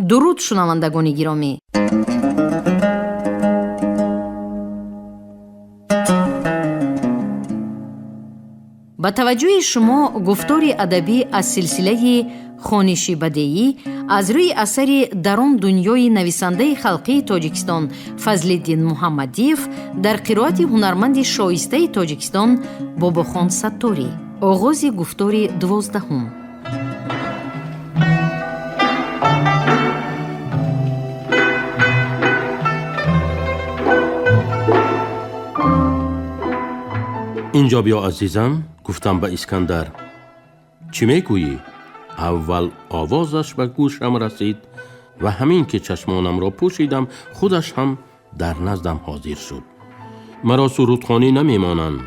درود شنوندگان گرامی. با توجه شما گفتار ادبی از سلسله خوانش بدیعی از روی اثر درون دنیای نویسنده خلقی تاجیکستان فضل‌الدین محمدیف در قرائت هنرمند شایسته تاجیکستان باباخان ستاری. آغاز گفتار 12. اینجا بیا عزیزم، گفتم به اسکندر. چی میگویی؟ اول آوازش به گوشم رسید و همین که چشمانم را پوشیدم خودش هم در نزدم حاضر شد. مرا سرودخوانی نمیمانند.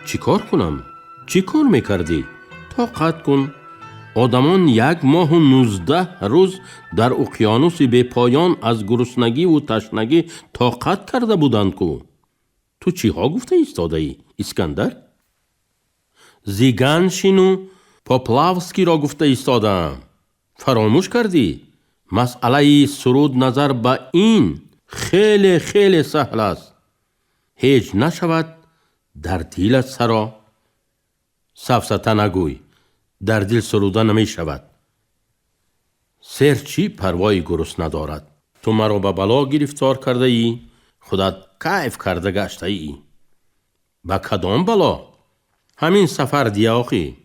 چی کار کنم؟ چی کار میکردی؟ طاقت کن. آدمان 1 ماه و 19 روز در اقیانوس بی پایان از گرسنگی و تشنگی طاقت کرده بودند کو. تو چی ها گفته ایستاده ای اسکندر؟ زیگانشینو پاپلاوسکی را گفته ایستادم. فراموش کردی؟ مسئله سرود نظر به این خیلی خیلی سهل است. هیچ نشود در دلت سرا. سفسطه نگوی، در دل سروده نمی شود. سر چی پروای گرس ندارد. تو مرا به بلا گرفتار کرده ای، خودت کیف کرده گشته ای. با کدام بلا؟ همین سفر دیاخی.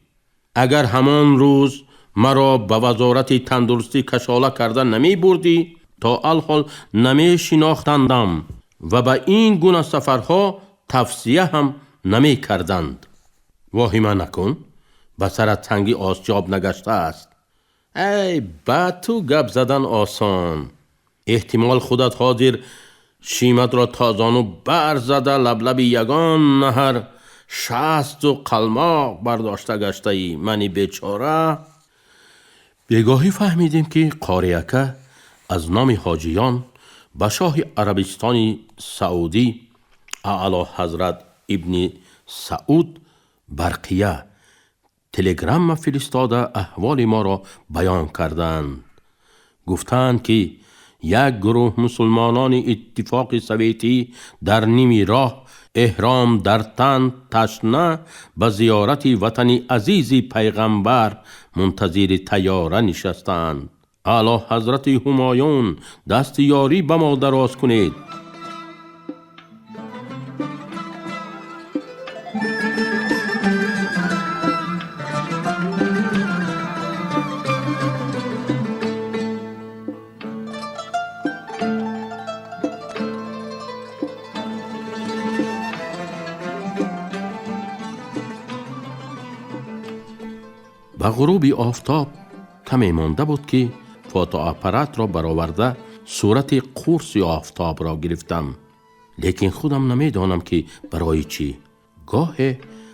اگر همان روز مرا به وزارت تندرستی کشاله کرده نمی بردی، تا الحال نمی شناختندم و به این گونه سفرها توصیه هم نمی کردند. واهمه نکن، به سر تنگی آسیاب نگشته است. ای با تو گپ زدن آسان. احتمال خودت حاضر شیمت را تازانو برزده لبلب یگان نهر 60 قلماق برداشته گشته ای. منی بیچاره. بگاهی فهمیدیم که قاریکه از نام حاجیان به شاه عربستان سعودی اعلی حضرت ابن سعود برقیه تلگرام فرستاده احوال ما را بیان کردند. گفتند که 1 گروه مسلمانان اتفاق سویتی در نیمی راه احرام در تن تشنه به زیارت وطن عزیزی پیغمبر منتظر طیاره نشستند. اعلی حضرت همایون دست یاری به ما دراز کنید. به غروب آفتاب کمی مانده بود که فوتوآپارات را برآورده صورت قرص آفتاب را گرفتم. لیکن خودم نمیدانم که برای چی. گاه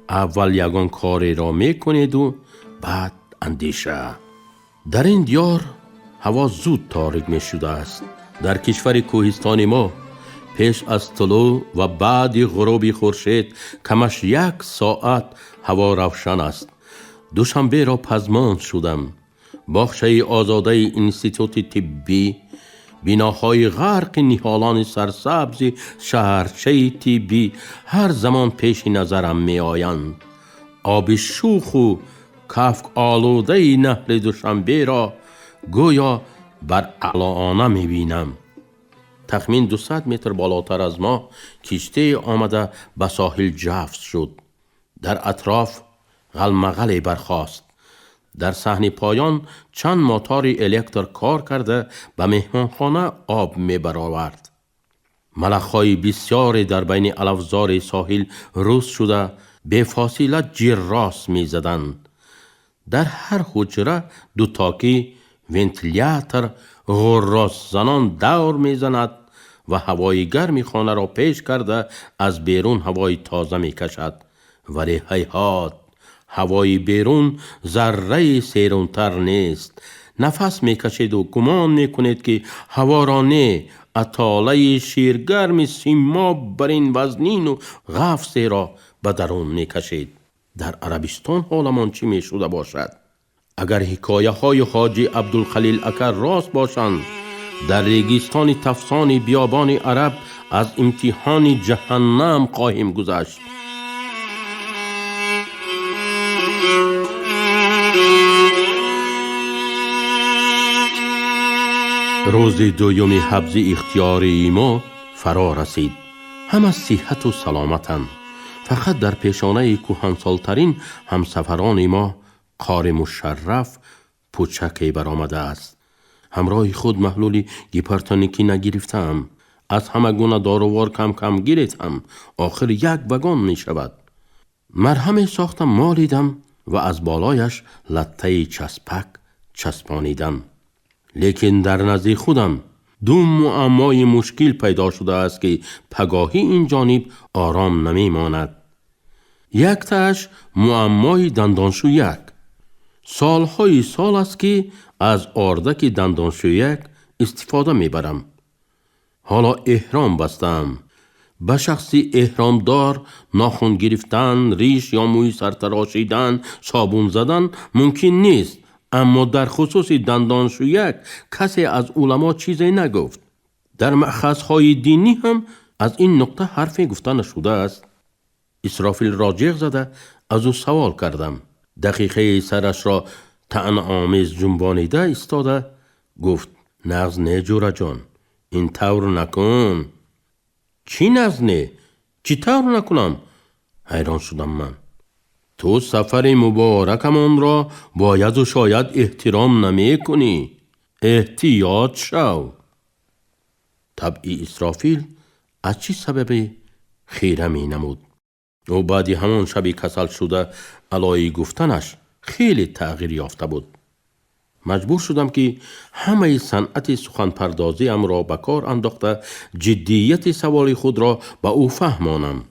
اول یگان کاری را میکنید و بعد اندیشه. در این دیار هوا زود تاریک می شده است. در کشور کوهستان ما پیش از طلوع و بعد غروب خورشید کمش 1 ساعت هوا روشن است. دوشنبه را پزمان شدم. باغچه آزاده انستیتوت طبی، بیناهای غرق نهالان سرسبز شهرچه طبی هر زمان پیش نظرم می آیند. آب شوخ و کفک آلوده نهر دوشنبه را گویا بر اعلانه می بینم. تخمین 200 متر بالاتر از ما کشتی آمده به ساحل جفت شد. در اطراف غلمغل برخاست. در صحن پایان چند موتور الکتر کار کرده به مهمانخانه آب می برآورد. ملخ‌های بسیاری در بین علفزار ساحل روز شده به فاصله جراس می زدند. در هر حجره 2 تاکی ونتیلاتور غراس زنان دور می زند و هوای گرم خانه را پیش کرده از بیرون هوای تازه می کشد. ولی هیهات، هوای بیرون ذره سیرونتر نیست. نفس میکشید و گمان میکنید که هوا را نه، اطاله شیرگرم سیماب بر این وزنین و غفص را به درون میکشید. در عربستان حالمان چی میشده باشد؟ اگر حکایه های حاجی عبدالخلیل اکر راست باشند در ریگستان تفسان بیابان عرب از امتحان جهنم خواهیم گذشت. روز دوم حبس اختیاری ما فرا رسید. هم از صحت و سلامتند. فقط در پیشانه کهنسالترین همسفران ما قار مشرف پوچکی برآمده است. همراه خود محلول هیپرتونیکی نگرفتم. از همه گونه دارووار کم کم گرفتم. آخر یک وگان می شود. مرهم ساختم مالیدم و از بالایش لطه چسبک چسبانیدم. لیکن در نزد خودم دو معمای مشکل پیدا شده است که پگاهی این جانب آرام نمی ماند. یک تاش معمای دندانشویک. سالهای سال است که از اردک دندانشویک استفاده می برم. حالا احرام بستم. به شخصی احرامدار ناخن گرفتن، ریش یا موی سرتراشیدن، صابون زدن ممکن نیست. اما در خصوص دندانشویک کسی از علما چیزی نگفت. در مأخذهای دینی هم از این نقطه حرفی گفته نشده است. اسرافیل را جیغ زده از او سوال کردم. دقیقه سرش را طعن آمیز جنبانیده ایستاده گفت: نغز نه جورا جان، این طور نکن. چی نغز نه؟ چی طور نکنم؟ حیران شدم من. تو سفر مبارکمان را باید و شاید احترام نمی کنی. احتیاط شو. طبعی اسرافیل از چی سبب خیره می نمود. او بعدی همان شبی کسل شده علای گفتنش خیلی تغییر یافته بود. مجبور شدم که همه صنعت سخن پردازی ام را به کار انداخته جدیت سوال خود را به او فهمانم.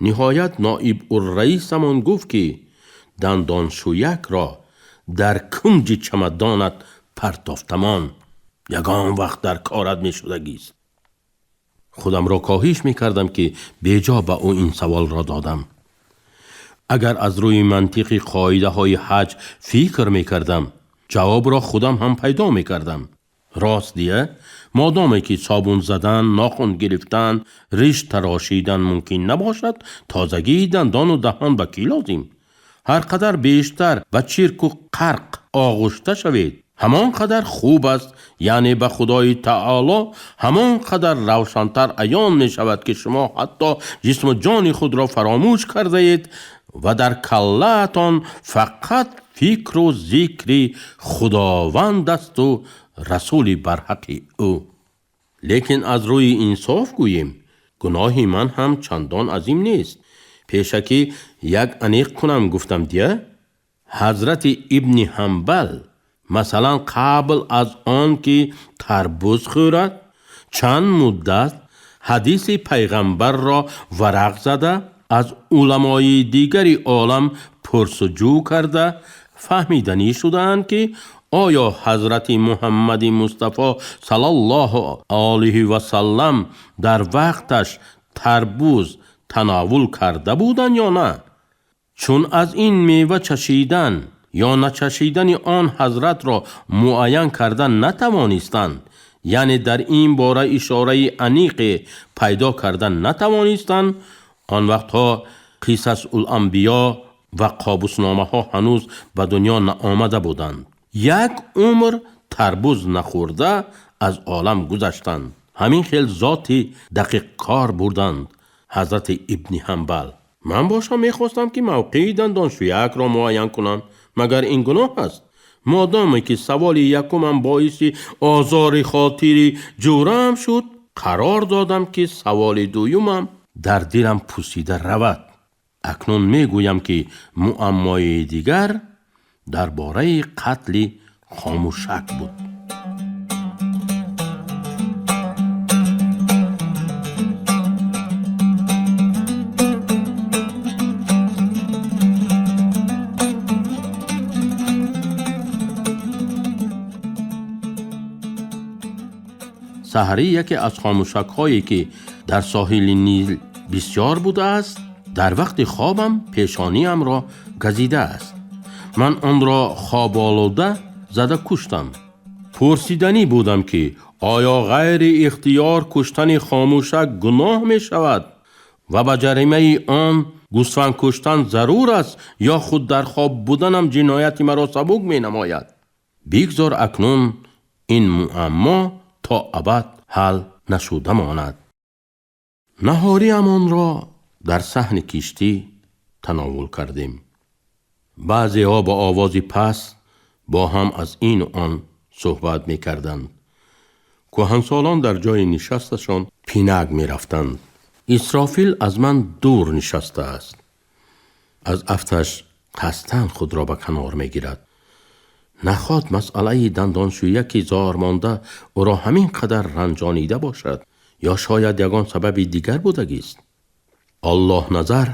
نهایت نائب الرئیس من گفت که دندانشویک را در کنج چمدانت پرتافتمان یگان وقت در کارت می شدگیست. خودم را کاهش می کردم که بیجا به او این سوال را دادم. اگر از روی منطقی قاعده های حج فکر می کردم جواب را خودم هم پیدا می کردم. راست دیه مادامی که صابون زدن، ناخن گرفتن، ریش تراشیدن ممکن نباشد، تازگی دندان و دهان به کی لازم؟ هر قدر بیشتر و چرک و قرق آغشته شوید همان قدر خوب است. یعنی به خدای تعالی همان قدر روشنتر عیان می شود که شما حتی جسم و جان خود را فراموش کرده اید و در کله‌تان فقط فکر و ذکر خداوند است و رسول برحق او. لیکن از روی انصاف گوییم گناه من هم چندان عظیم نیست. پیشکی یک انیق کنم گفتم دیه. حضرت ابن حنبل مثلا قبل از آن که تربوز خورد چند مدت حدیث پیغمبر را ورق زده از علمای دیگری عالم پرسجو کرده فهمیدنی شدند که آیا حضرت محمد مصطفی صلی الله علیه و سلم در وقتش تربوز تناول کرده بودند یا نه؟ چون از این میوه چشیدن یا نچشیدن آن حضرت را معین کردن نتوانستند، یعنی در این باره اشاره انیق پیدا کردن نتوانستند، آن وقتها قصص الانبیا و قابوسنامه ها هنوز به دنیا نآمده بودند. یک عمر تربوز نخورده از عالم گذشتند. همین خیل ذاتی دقیق کار بودند. حضرت ابن حنبل من باشم میخواستم که موقعی دندانشویک را معین کنم. مگر این گناه است؟ مادامی که سوال یکم باعث آزار خاطری جورم شد قرار دادم که سوال دویمم در دلم پوسیده رود. اکنون میگویم که معمای دیگر درباره قتل خاموشک بود. سحری یکی از خاموشک هایی که در ساحل نیل بسیار بوده است در وقت خوابم پیشانیم را گزیده است. من آن را خواب آلوده زده کشتم. پرسیدنی بودم که آیا غیر اختیار کشتن خاموشک گناه می شود و به جریمه آن گوسفند کشتن ضرور است یا خود در خواب بودنم جنایت مرا سبک می نماید؟ بگذار اکنون این معما تا ابد حل نشده ماند. نهاری امان را در صحن کشتی تناول کردیم. بعضی ها با آوازی پس با هم از این و آن صحبت می کردند. کهنسالان در جای نشستشان پینک می رفتند. اسرافیل از من دور نشسته است. از افتش قصداً خود را به کنار می گیرد. نخواد مسئله دندانشویی که زار مانده او را همین قدر رنجانیده باشد یا شاید یگان سبب دیگر بودگی است. الله نظر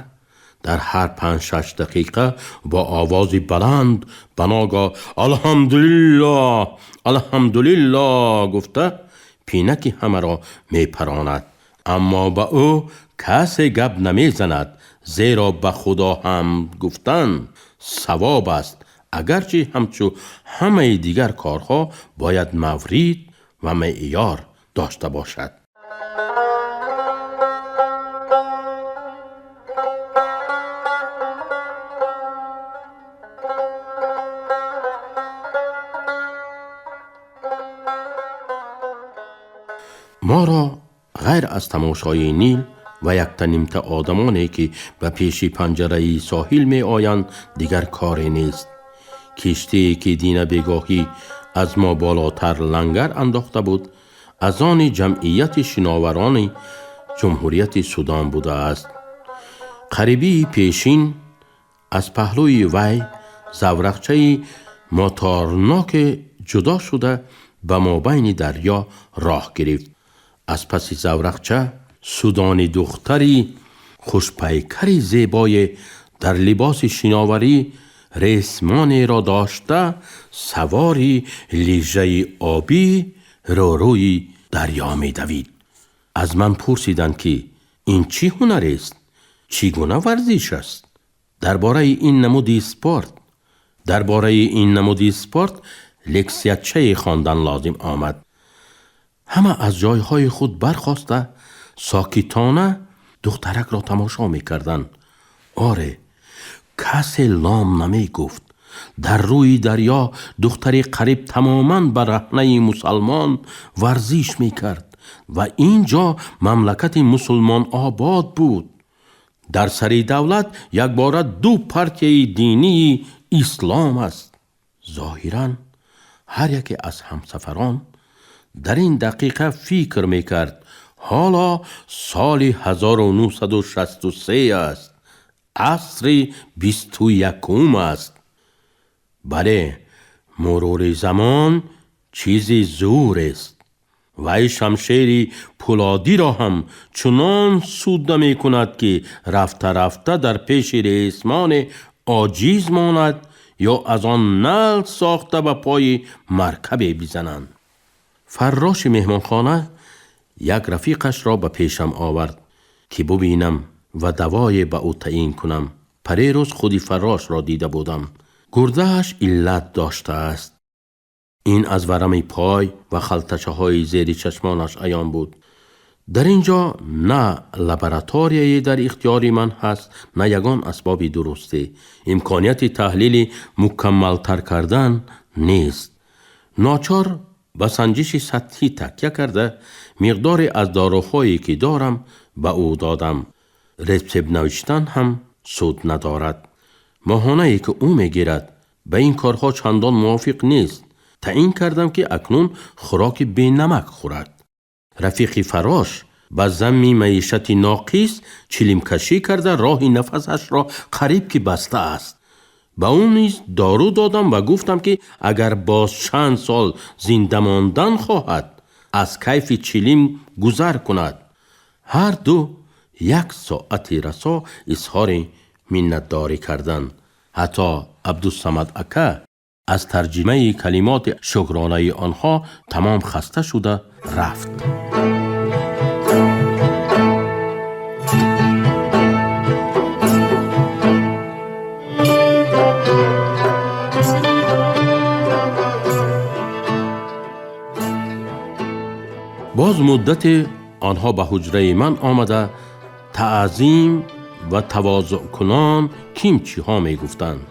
در هر 5-6 دقیقه با آوازی بلند بناگاه الحمدلله الحمدلله گفته پینکی همه را می پراند، اما به او کسی گپ نمی زند، زیرا به خدا هم گفتن ثواب است، اگرچه همچو همه دیگر کارها باید مورید و معیار داشته باشد. ما را غیر از تماشای نیل و یک تنیمته آدمانی که به پیش پنجره ساحل می آیند دیگر کاری نیست. کشتی که دین بگاهی از ما بالاتر لنگر انداخته بود از آن جمعیت شناوران جمهوریت سودان بوده است. قریبی پیشین از پهلوی وی زورقچه موتورناک جدا شده به مابین دریا راه گرفت. از پس زورقچه سودانی دختری خوشپیکری زیبای در لباس شناوری ریسمانی را داشته سواری لیژه آبی روی دریا می دوید. از من پرسیدند که این چی هنر است؟ چگونه ورزش است؟ درباره این نمودی سپورت لکسیچه خواندن لازم آمد. همه از جایهای خود برخاسته ساکتانه دخترک را تماشا می کردند. آره، کسی لام نمی گفت. در روی دریا دختری قریب تماماً به رهنه مسلمان ورزش می کرد و اینجا مملکت مسلمان آباد بود. در سری دولت یک باره 2 پارتی دینی اسلام است. ظاهراً هر یکی از همسفران در این دقیقه فکر می کرد حالا سال 1963 است، عصر 21 است. بله، مرور زمان چیزی زور است. وی شمشیر پولادی را هم چنان سوده می کند که رفته رفته در پیش ریسمان عاجز ماند یا از آن نل ساخته به پای مرکب بزنند. فراش مهمانخانه یک رفیقش را به پیشم آورد که ببینم و دوای به او تعیین کنم. پریروز خودی فراش را دیده بودم. گردهش علت داشته است. این از ورم پای و خلطچه های زیر چشمانش عیان بود. در اینجا نه لابراتوری در اختیار من هست نه یگان اسباب درستی. امکانیت تحلیل مکمل تر کردن نیست. ناچار با سنجش سطحی تکیه کرده مقدار از داروهایی که دارم به او دادم. رسپ نوشتن هم سود ندارد. ماهانه‌ای که او میگیرد به این کارها چندان موافق نیست. تعیین کردم که اکنون خوراک بی نمک خورد. رفیق فراش با ضم معیشت ناقص چلیم کشی کرده راه نفسش را قریب که بسته است. با اون نیز دارو دادم و گفتم که اگر باز چند سال زنده ماندن خواهد از کیف چلیم گذر کند. هر دو 1 ساعت رسا اظهار منتداری کردند. حتی عبدالصمد اکا از ترجمه کلمات شکرانه آنها تمام خسته شده رفت. باز مدت آنها به حجره من آمده تعظیم و تواضع کنان کیمچی ها می گفتند: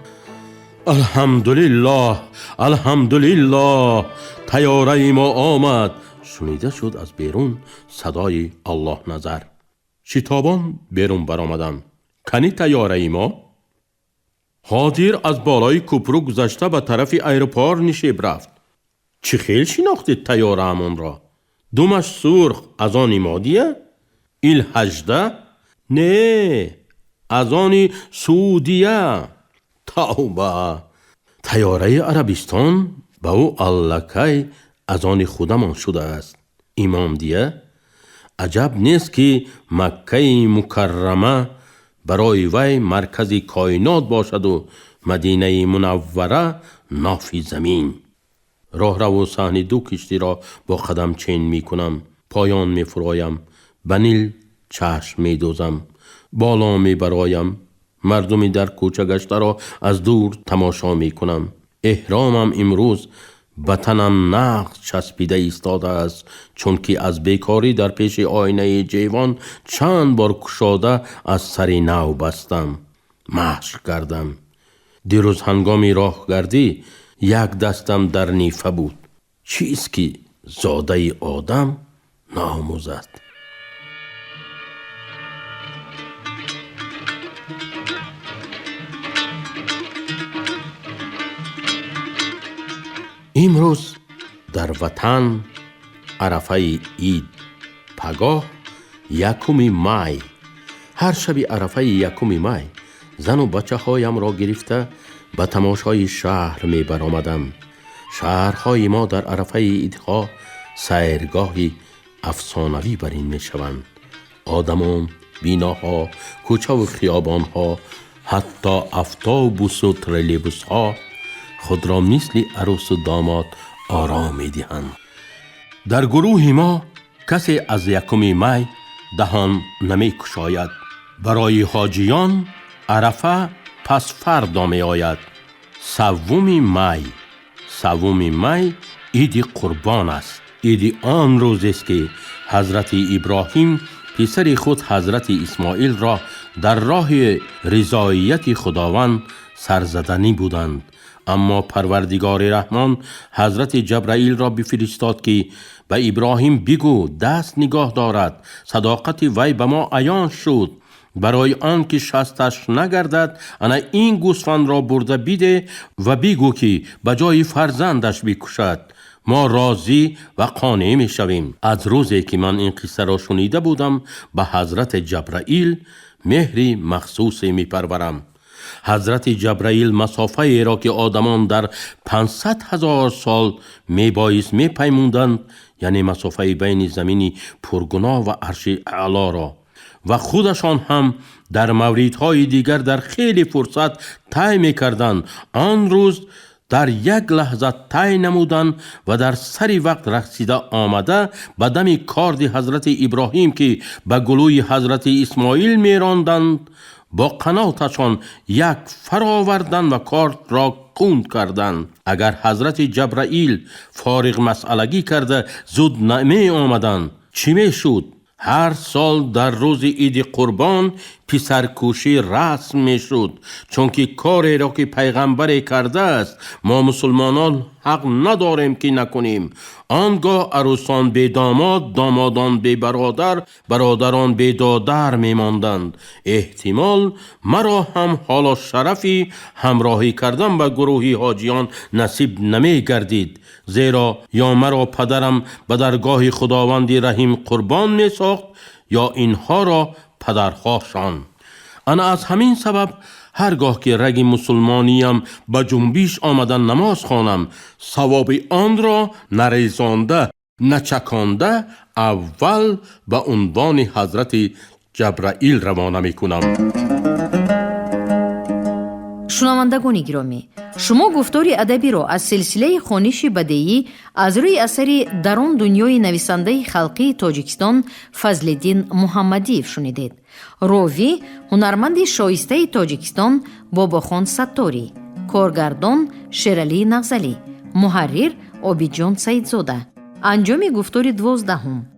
الحمدلله، الحمدلله، طیاره ما آمد. شنیده شد از بیرون صدای الله نظر. شتابان بیرون برآمدم. کنی طیاره ما؟ حاضر از بالای کوپرو گذشته به طرف ایروپار نشیب رفت. چه خیل شناختید طیاره همون را؟ دومش سرخ از آن مادیه؟ ایل 18؟ نه، از آن سعودیه. توبه، طیاره عربستان به او الکی از آن خودمان شده است. امام دیه عجب نیست که مکه مکرمه برای وی مرکز کائنات باشد و مدینه منوره ناف زمین. راه رو صحن دو کشتی را با قدم چین می کنم. پایان می فرایم. به نیل چشم می دوزم. بالا می برایم. مردمی در کوچه گشته را از دور تماشا می کنم. احرامم امروز به تنم نقش چسبیده ایستاده است، چون که از بیکاری در پیش آینه جیوان چند بار کشاده از سر نو بستم. مشق کردم. دیروز هنگامی راهگردی یک دستم در نیفه بود. چیست که زاده آدم ناموزد. امروز در وطن عرفه عید، پگاه 1 می. هر شب عرفه 1 می زن و بچه هایم را گرفته به تماشای شهر می برآمدم. شهرهای ما در عرفه عیدها سیرگاهی افسانوی برین می شوند. آدمان، بیناها، کوچه و خیابانها، حتی اتوبوس و تریلیبوس ها خود را مثل عروس و داماد آرام می دهند. در گروه ما کسی از 1 می دهان نمی کشاید. برای حاجیان عرفه پس فردا می آید. 3 می عید قربان است. عید آن روز است که حضرت ابراهیم پسر خود حضرت اسماعیل را در راه رضایت خداوند سرزدنی بودند. اما پروردگار رحمان حضرت جبرائیل را بفرستاد که به ابراهیم بگو دست نگاه دارد. صداقت وی به ما عیان شد. برای آن که شستش نگردد انا این گوسفند را برده بیده و بگو که به جای فرزندش بکشد. ما راضی و قانع می شویم. از روزی که من این قصه را شنیده بودم به حضرت جبرائیل مهری مخصوصی می پرورم. حضرت جبرائیل مسافه ای را که آدمان در 500,000 سال می بایست می پیموندند، یعنی مسافه بین زمینی پرگناه و عرش اعلا را، و خودشان هم در موردهای دیگر در خیلی فرصت طی می کردند، آن روز در یک لحظه طی نمودند و در سری وقت رسیده آمده به دم کارد حضرت ابراهیم که به گلوی حضرت اسماعیل می راندند با قناتشان یک فراوردن و کارد را کند کردند. اگر حضرت جبرائیل فارغ مسئلگی کرده زود نمی آمدند چی می شد؟ هر سال در روز عید قربان پسرکوشی رسم می شد، چون که کاری را که پیغمبر کرده است ما مسلمانان حق نداریم که نکنیم. آنگاه عروسان بی داماد، دامادان بی برادر، برادران بی دادر می ماندند. احتمال مرا هم حالا شرفی همراهی کردن با گروهی حاجیان نصیب نمی گردید، زیرا یا مرا پدرم به درگاه خداوند رحیم قربان می ساخت یا اینها را پدرهاشان. انا از همین سبب هرگاه که رگ مسلمانیم به جنبیش آمدن نماز خوانم، ثواب آن را نریزانده نچکانده اول به عنوان حضرت جبرائیل روانه می کنم. шунавандагони гиромӣ, шумо гуфтори адабиро аз силсилаи хониши бадеӣ аз рӯи асари дар он дунёи нависандаи халқии тоҷикистон Фазлиддин Муҳаммадиев шунидед. Ровӣ ҳунарманди шоистаи Тоҷикистон Бобохон Сатторӣ, коргардон Шералӣ Нағзалӣ, муҳаррир Обиҷон Саидзода. Анҷоми гуфтори 12.